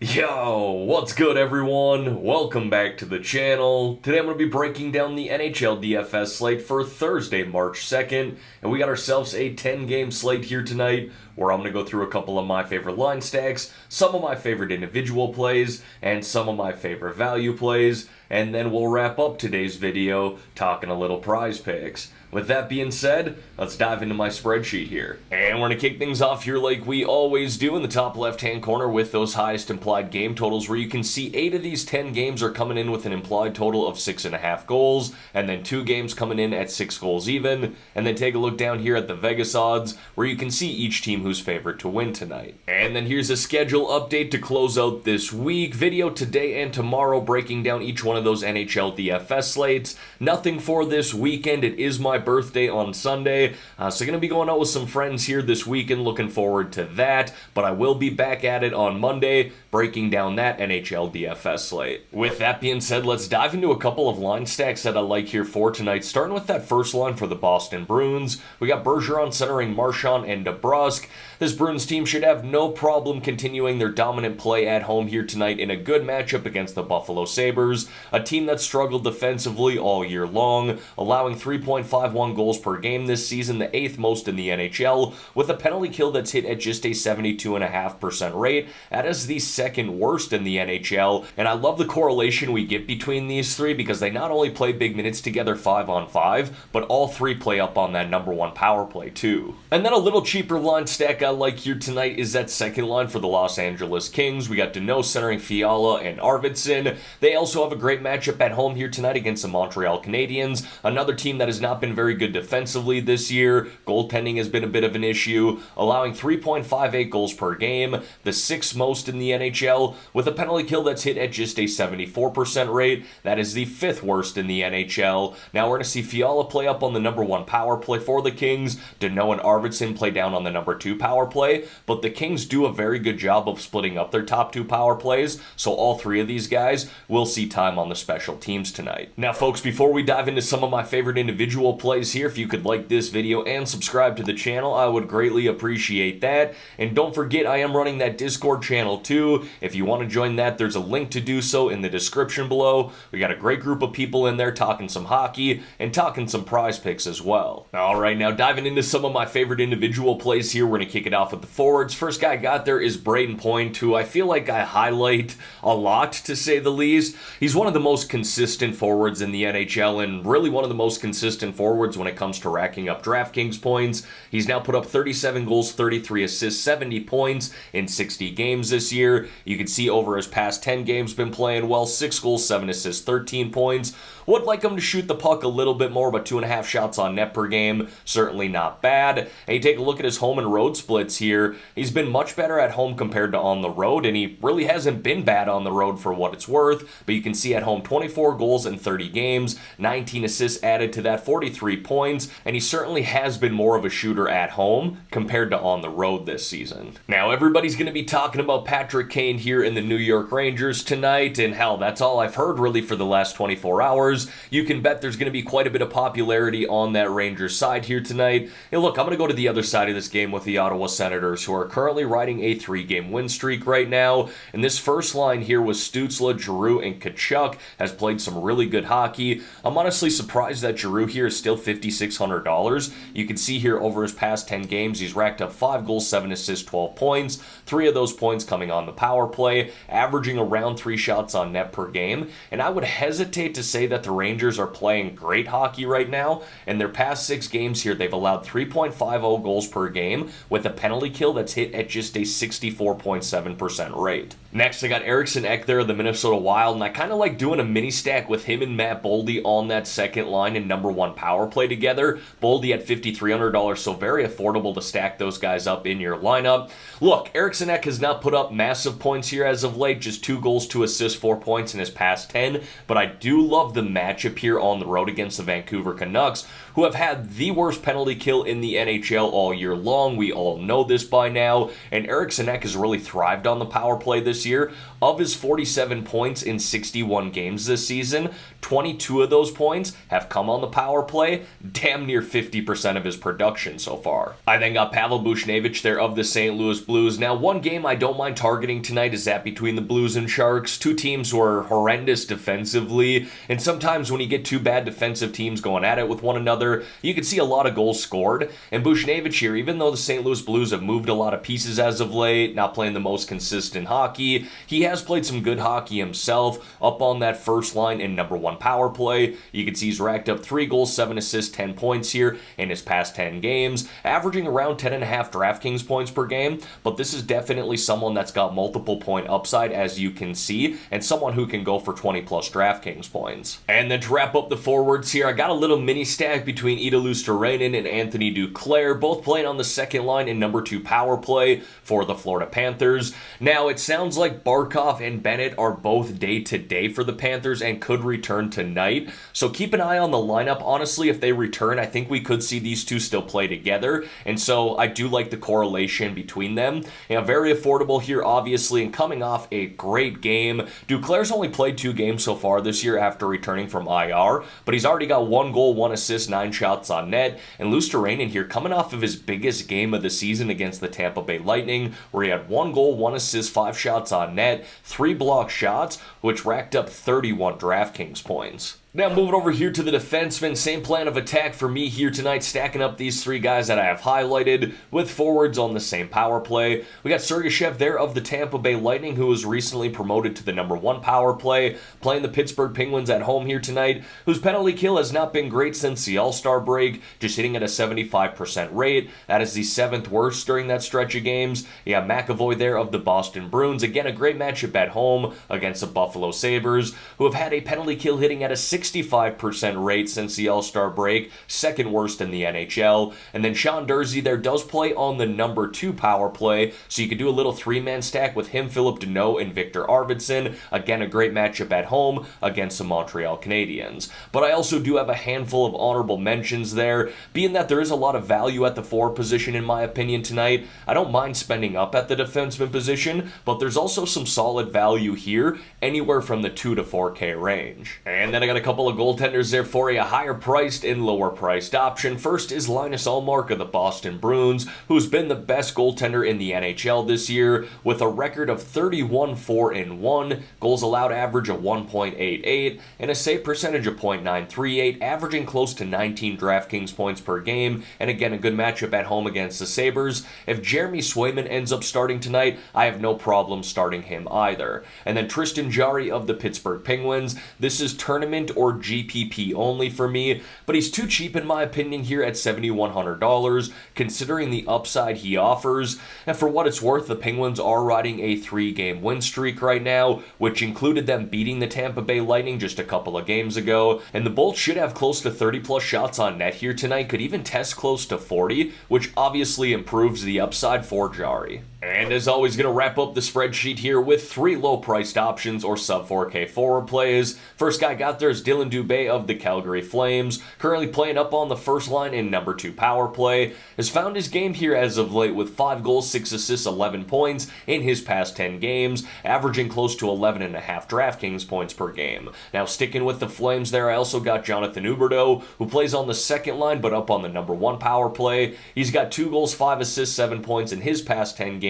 Yo, what's good everyone? Welcome back to the channel. Today I'm going to be breaking down the Nhl Dfs slate for Thursday, March 2nd, and we got ourselves a 10-game slate here tonight where I'm going to go through a couple of my favorite line stacks, some of my favorite individual plays, and some of my favorite value plays, and then we'll wrap up today's video talking a little prize picks. With that being said, let's dive into my spreadsheet here. And we're going to kick things off here like we always do in the top left-hand corner with those highest implied game totals, where you can see 8 of these 10 games are coming in with an implied total of 6.5 goals, and then 2 games coming in at 6 goals even. And then take a look down here at the Vegas odds, where you can see each team who's favored to win tonight. And then here's a schedule update to close out this week. Video today and tomorrow breaking down each one of those Nhl Dfs slates. Nothing for this weekend. It is my birthday on Sunday, so gonna be going out with some friends here this weekend, looking forward to that, but I will be back at it on Monday, breaking down that Nhl Dfs slate. With that being said, let's dive into a couple of line stacks that I like here for tonight, starting with that first line for the Boston Bruins. We got Bergeron centering Marchand and DeBrusk. This Bruins team should have no problem continuing their dominant play at home here tonight in a good matchup against the Buffalo Sabres, a team that struggled defensively all year long, allowing 3.51 goals per game this season, the 8th most in the NHL, with a penalty kill that's hit at just a 72.5% rate. That is the 2nd worst in the NHL, and I love the correlation we get between these three because they not only play big minutes together 5-on-5, but all three play up on that number 1 power play too. And then a little cheaper line stack I like here tonight is that second line for the Los Angeles Kings. We got Danault centering Fiala and Arvidsson. They also have a great matchup at home here tonight against the Montreal Canadiens, another team that has not been very good defensively this year. Goaltending has been a bit of an issue, allowing 3.58 goals per game, the 6th most in the NHL, with a penalty kill that's hit at just a 74% rate. That is the 5th worst in the NHL. Now we're going to see Fiala play up on the number 1 power play for the Kings, Danault and Arvidsson play down on the number 2 power play, but the Kings do a very good job of splitting up their top 2 power plays, so all 3 of these guys will see time on the special teams tonight. Now folks, before we dive into some of my favorite individual plays here, if you could like this video and subscribe to the channel, I would greatly appreciate that. And don't forget, I am running that Discord channel too. If you want to join that, there's a link to do so in the description below. We got a great group of people in there talking some hockey and talking some prize picks as well. Alright, now diving into some of my favorite individual plays here, we're going to kick it off with the forwards. First guy I got there is Braden Point, who I feel like I highlight a lot, to say the least. He's one of the most consistent forwards in the NHL, and really one of the most consistent forwards when it comes to racking up DraftKings points. He's now put up 37 goals, 33 assists, 70 points in 60 games this year. You can see over his past 10 games been playing well, 6 goals, 7 assists, 13 points. Would like him to shoot the puck a little bit more, but 2.5 shots on net per game, certainly not bad. And you take a look at his home and road splits here. He's been much better at home compared to on the road, and he really hasn't been bad on the road for what it's worth. But you can see at home 24 goals in 30 games, 19 assists added to that, 43 points, and he certainly has been more of a shooter at home compared to on the road this season. Now everybody's going to be talking about Patrick Kane here in the New York Rangers tonight, and hell, that's all I've heard really for the last 24 hours. You can bet there's going to be quite a bit of popularity on that Rangers side here tonight. And look, I'm going to go to the other side of this game with the Ottawa Senators, who are currently riding a 3-game win streak right now. And this first line here with Stützle, Giroux, and Tkachuk has played some really good hockey. I'm honestly surprised that Giroux here is still $5,600. You can see here over his past 10 games, he's racked up 5 goals, 7 assists, 12 points. 3 of those points coming on the power play, averaging around 3 shots on net per game. And I would hesitate to say that the Rangers are playing great hockey right now. In their past 6 games here, they've allowed 3.50 goals per game with a penalty kill that's hit at just a 64.7% rate. Next, I got Eriksson Ek there of the Minnesota Wild, and I kind of like doing a mini stack with him and Matt Boldy on that second line and number 1 power play together. Boldy at $5,300, so very affordable to stack those guys up in your lineup. Look, Eriksson Ek has not put up massive points here as of late, just 2 goals, 2 assists, 4 points in his past 10, but I do love the matchup here on the road against the Vancouver Canucks, who have had the worst penalty kill in the NHL all year long. We all know this by now, and Eriksson Ek has really thrived on the power play this this year. Of his 47 points in 61 games this season, 22 of those points have come on the power play, damn near 50% of his production so far. I then got Pavel Buchnevich there of the St. Louis Blues. Now, one game I don't mind targeting tonight is that between the Blues and Sharks. Two teams who are horrendous defensively, and sometimes when you get two bad defensive teams going at it with one another, you can see a lot of goals scored. And Buchnevich here, even though the St. Louis Blues have moved a lot of pieces as of late, not playing the most consistent hockey, he has played some good hockey himself up on that first line in number one power play. You can see he's racked up 3 goals, 7 assists, 10 points here in his past 10 games, averaging around 10.5 DraftKings points per game, but this is definitely someone that's got multiple point upside, as you can see, and someone who can go for 20 plus DraftKings points. And then to wrap up the forwards here, I got a little mini stack between Ida Luostarinen and Anthony Duclair, both playing on the second line in number 2 power play for the Florida Panthers. Now, it sounds like Barkov and Bennett are both day-to-day for the Panthers and could return tonight, so keep an eye on the lineup. Honestly, if they return, I think we could see these two still play together, and so I do like the correlation between them. Very affordable here, obviously, and coming off a great game. Duclair's only played 2 games so far this year after returning from IR, but he's already got 1 goal, 1 assist, 9 shots on net, and Luostarinen here coming off of his biggest game of the season against the Tampa Bay Lightning, where he had 1 goal, 1 assist, 5 shots on net, 3 block shots, which racked up 31 DraftKings points. Now moving over here to the defensemen, same plan of attack for me here tonight, stacking up these 3 guys that I have highlighted with forwards on the same power play. We got Sergachev there of the Tampa Bay Lightning, who was recently promoted to the number 1 power play, playing the Pittsburgh Penguins at home here tonight, whose penalty kill has not been great since the All-Star break, just hitting at a 75% rate. That is the 7th worst during that stretch of games. You have McAvoy there of the Boston Bruins, again a great matchup at home against the Buffalo Sabres, who have had a penalty kill hitting at a 65% rate since the All-Star break, 2nd worst in the NHL. And then Sean Durzi there does play on the number 2 power play, so you could do a little 3-man stack with him, Philip Deneau, and Victor Arvidsson. Again, a great matchup at home against the Montreal Canadiens. But I also do have a handful of honorable mentions there, being that there is a lot of value at the forward position in my opinion tonight. I don't mind spending up at the defenseman position, but there's also some solid value here, anywhere from the 2 to 4K range. And then I got a couple of goaltenders there for you, a higher priced and lower priced option. First is Linus Ullmark of the Boston Bruins, who's been the best goaltender in the NHL this year with a record of 31-4-1, goals allowed average of 1.88, and a save percentage of .938, averaging close to 19 DraftKings points per game, and again a good matchup at home against the Sabres. If Jeremy Swayman ends up starting tonight, I have no problem starting him either. And then Tristan Jarry of the Pittsburgh Penguins, this is tournament or GPP only for me, but he's too cheap in my opinion here at $7,100, considering the upside he offers. And for what it's worth, the Penguins are riding a 3-game win streak right now, which included them beating the Tampa Bay Lightning just a couple of games ago, and the Bolts should have close to 30 plus shots on net here tonight, could even test close to 40, which obviously improves the upside for Jarry. And as always, going to wrap up the spreadsheet here with 3 low-priced options or sub-4K forward plays. First guy got there is Dylan Dubé of the Calgary Flames, currently playing up on the first line in number 2 power play. Has found his game here as of late with 5 goals, 6 assists, 11 points in his past 10 games, averaging close to 11.5 DraftKings points per game. Now sticking with the Flames there, I also got Jonathan Huberdeau, who plays on the second line but up on the number 1 power play. He's got 2 goals, 5 assists, 7 points in his past 10 games.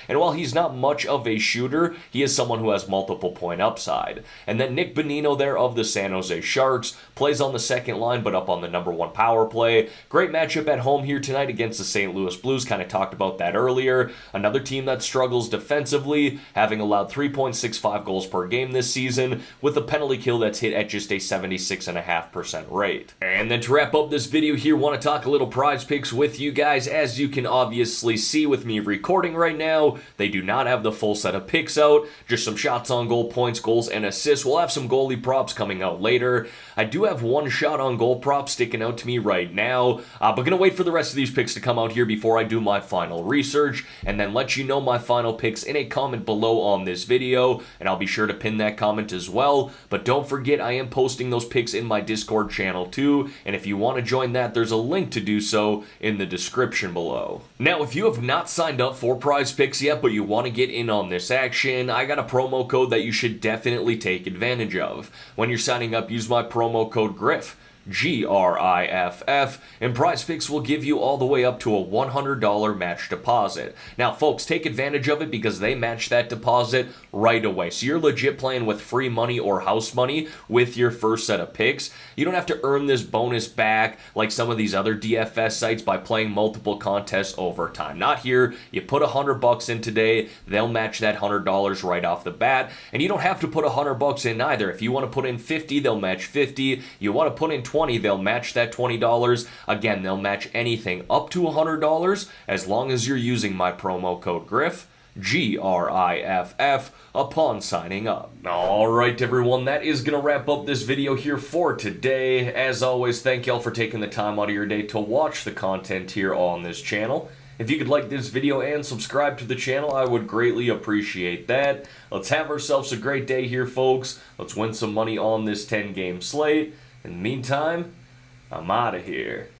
And while he's not much of a shooter, he is someone who has multiple point upside. And then Nick Bonino there of the San Jose Sharks, plays on the second line but up on the number 1 power play. Great matchup at home here tonight against the St. Louis Blues, kind of talked about that earlier. Another team that struggles defensively, having allowed 3.65 goals per game this season, with a penalty kill that's hit at just a 76.5% rate. And then to wrap up this video here, want to talk a little prize picks with you guys. As you can obviously see with me recording right now, they do not have the full set of picks out, just some shots on goal, points, goals, and assists. We'll have some goalie props coming out later later. I do have one shot on goal prop sticking out to me right now, but gonna wait for the rest of these picks to come out here before I do my final research, and then let you know my final picks in a comment below on this video, and I'll be sure to pin that comment as well. But don't forget, I am posting those picks in my Discord channel too, and if you want to join that, there's a link to do so in the description below. Now, if you have not signed up for Prizepicks yet, but you want to get in on this action, I got a promo code that you should definitely take advantage of. When you're signing up, use my promo code GRIFF, GRIFF, and Prizepicks will give you all the way up to a $100 match deposit. Now, folks, take advantage of it because they match that deposit right away. So you're legit playing with free money or house money with your first set of picks. You don't have to earn this bonus back like some of these other DFS sites by playing multiple contests over time. Not here. You put $100 in today, they'll match that $100 right off the bat, and you don't have to put $100 in either. If you want to put in 50, they'll match 50. You want to put in 20, they'll match that $20. Again, they'll match anything up to $100 as long as you're using my promo code GRIFF, GRIFF, upon signing up. Alright everyone, that is going to wrap up this video here for today. As always, thank y'all for taking the time out of your day to watch the content here on this channel. If you could like this video and subscribe to the channel, I would greatly appreciate that. Let's have ourselves a great day here, folks. Let's win some money on this 10-game slate. In the meantime, I'm out of here.